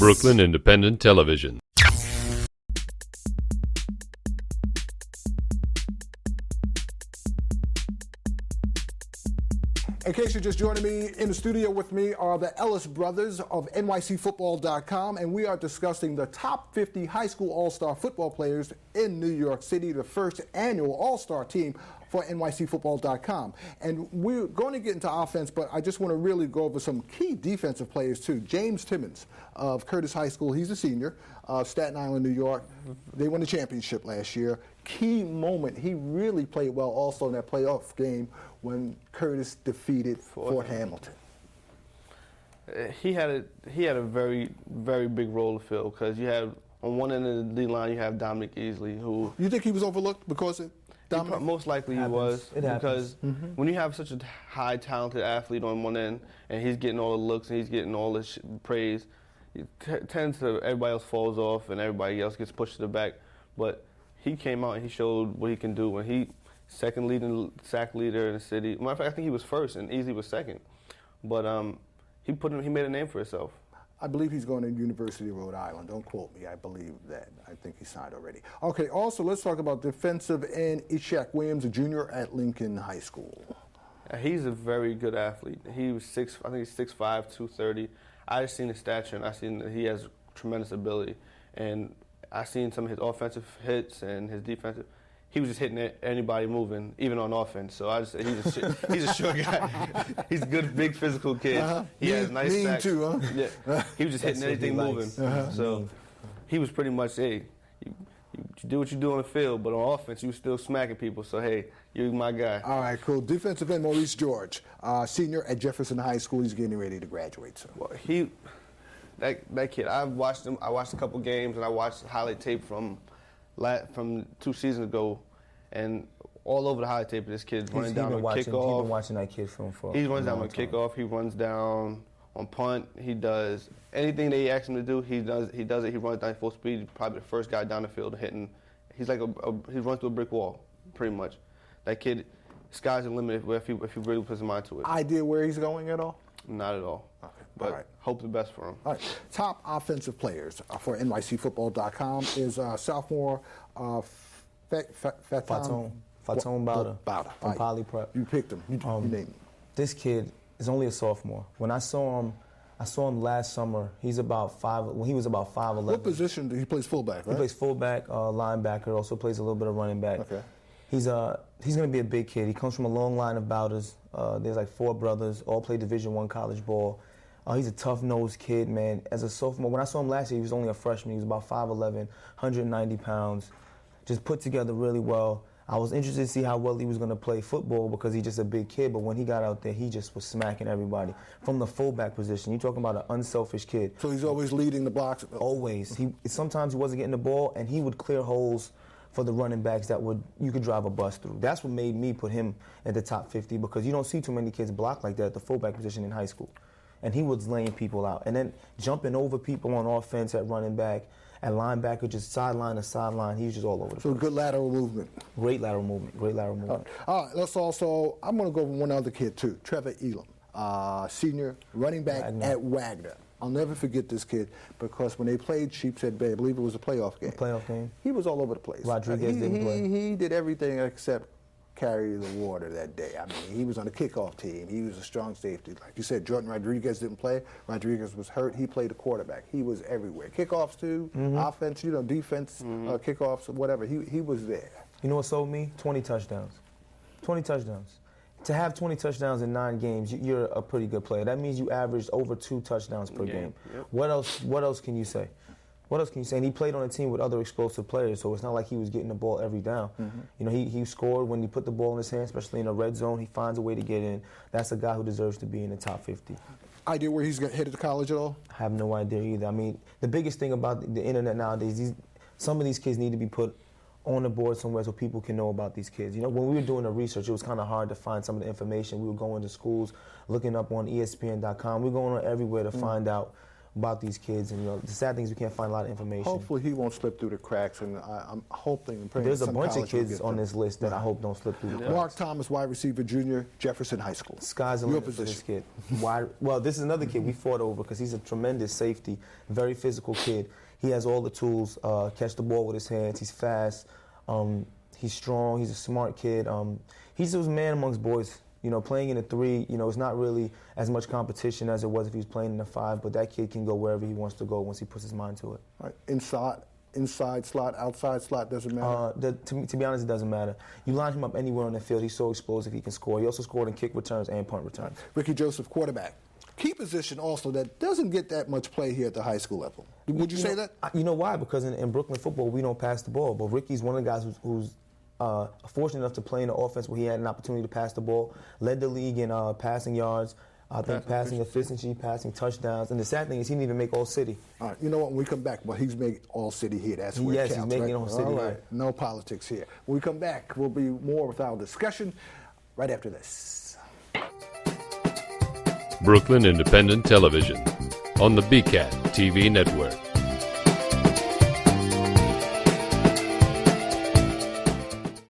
Brooklyn Independent Television. In case you're just joining me, in the studio with me are the Ellis brothers of NYCFootball.com, and we are discussing the top 50 high school all-star football players in New York City, the first annual all-star team for NYCFootball.com. And we're going to get into offense, but I just want to really go over some key defensive players, too. James Timmons of Curtis High School, he's a senior, Staten Island, New York. They won the championship last year. Key moment, he really played well also in that playoff game when Curtis defeated Fort Hamilton. He had a very, very big role to fill because you have, on one end of the D line, you have Dominic Easley, who... You think he was overlooked because of Dominic? Most likely he was. Because when you have such a high, talented athlete on one end, and he's getting all the looks and he's getting all the praise, it tends to, everybody else falls off and everybody else gets pushed to the back. But he came out and he showed what he can do. When he second leading sack leader in the city. Matter of fact, I think he was first and Easley was second. But he made a name for himself. I believe he's going to University of Rhode Island. Don't quote me. I believe that. I think he signed already. Okay, also let's talk about defensive end Ishaq Williams, a junior at Lincoln High School. He's a very good athlete. He was I think he's 6'5", 230. I just seen his stature and I seen that he has tremendous ability. And I seen some of his offensive hits and his defensive. He was just hitting anybody moving, even on offense. So he's a short guy. He's a good, big, physical kid. He has nice sacks. Too, huh? Yeah, he was just hitting anything moving. So he was pretty much, hey, you do what you do on the field, but on offense, you were still smacking people. So, hey, you're my guy. All right, cool. Defensive end Maurice George, senior at Jefferson High School. He's getting ready to graduate. So. Well, that kid, I watched him. I watched a couple games, and I watched highlight tape from 2 seasons ago, and all over the highlight tape of this kid running down on kickoff. He's been watching that kid from for He runs down on kickoff. He runs down on punt. He does anything they ask him to do. He does it. He runs down full speed. He's probably the first guy down the field hitting. He's like he runs through a brick wall, pretty much. That kid, sky's the limit if he really puts his mind to it. Idea where he's going at all? Not at all. Okay. But hope the best for him. All right. Top offensive players for NYCFootball.com is sophomore Fatone Bowder from Poly Prep. You picked him. You named him. This kid is only a sophomore. When I saw him last summer. He was about 5'11". What position do he plays? Fullback, right? He plays fullback, linebacker. Also plays a little bit of running back. Okay. He's going to be a big kid. He comes from a long line of Bowders. There's like 4 brothers, all play Division I college ball. He's a tough-nosed kid, man. As a sophomore, when I saw him last year, he was only a freshman. He was about 5'11", 190 pounds. Just put together really well. I was interested to see how well he was going to play football because he's just a big kid, but when he got out there, he just was smacking everybody. From the fullback position, you're talking about an unselfish kid. So he's always leading the blocks? Always. Sometimes he wasn't getting the ball, and he would clear holes for the running backs that you could drive a bus through. That's what made me put him at the top 50 because you don't see too many kids block like that at the fullback position in high school. And he was laying people out. And then jumping over people on offense at running back, at linebacker, just sideline to sideline. He was just all over the place. So good lateral movement. Great lateral movement. All right, I'm going to go with one other kid, too, Trevor Elam, senior running back at Wagner. I'll never forget this kid because when they played Sheepshead Bay, I believe it was a playoff game. He was all over the place. Rodriguez didn't play. He did everything except carry the water that day. I mean, he was on the kickoff team. He was a strong safety. Like you said, Jordan Rodriguez didn't play. Rodriguez was hurt. He played the quarterback. He was everywhere. Kickoffs, too, offense, defense, kickoffs, whatever. He was there. You know what sold me? 20 touchdowns. 20 touchdowns. To have 20 touchdowns in 9 games, you're a pretty good player. That means you averaged over 2 touchdowns per game. Yep. What else can you say? And he played on a team with other explosive players, so it's not like he was getting the ball every down. You know, he scored when he put the ball in his hand, especially in the red zone. He finds a way to get in. That's a guy who deserves to be in the top 50. Idea where he's headed to college at all? I have no idea either. I mean, the biggest thing about the internet nowadays, some of these kids need to be put on the board somewhere so people can know about these kids. You know, when we were doing the research, it was kind of hard to find some of the information. We were going to schools, looking up on ESPN.com. We were going on everywhere to find out about these kids. And the sad thing is we can't find a lot of information. Hopefully he won't slip through the cracks, and I'm hoping and praying. There's a some bunch of college will kids get on them. this list that I hope don't slip through the cracks. Mark Thomas, wide receiver, junior, Jefferson High School. Sky's the Your limit for this position. kid. Well, this is another kid we fought over because he's a tremendous safety, very physical kid. He has all the tools, catch the ball with his hands. He's fast. He's strong. He's a smart kid. He's just a man amongst boys. Playing in a 3, it's not really as much competition as it was if he was playing in a 5, but that kid can go wherever he wants to go once he puts his mind to it. All right. Inside slot, outside slot, doesn't matter? To be honest, it doesn't matter. You line him up anywhere on the field, he's so explosive, he can score. He also scored in kick returns and punt returns. Ricky Joseph, quarterback. Key position also that doesn't get that much play here at the high school level. Would you say that? You know why? Because in Brooklyn football, we don't pass the ball. But Ricky's one of the guys who's fortunate enough to play in an offense where he had an opportunity to pass the ball, led the league in passing yards, I think passing efficiency, passing touchdowns. And the sad thing is he didn't even make All-City. All right, you know what, when we come back, well, he's made All-City here. That's where it counts, he's making right? All-City All right, here. no politics here. When we come back, we'll be more with our discussion right after this. Brooklyn Independent Television on the BCAT TV network.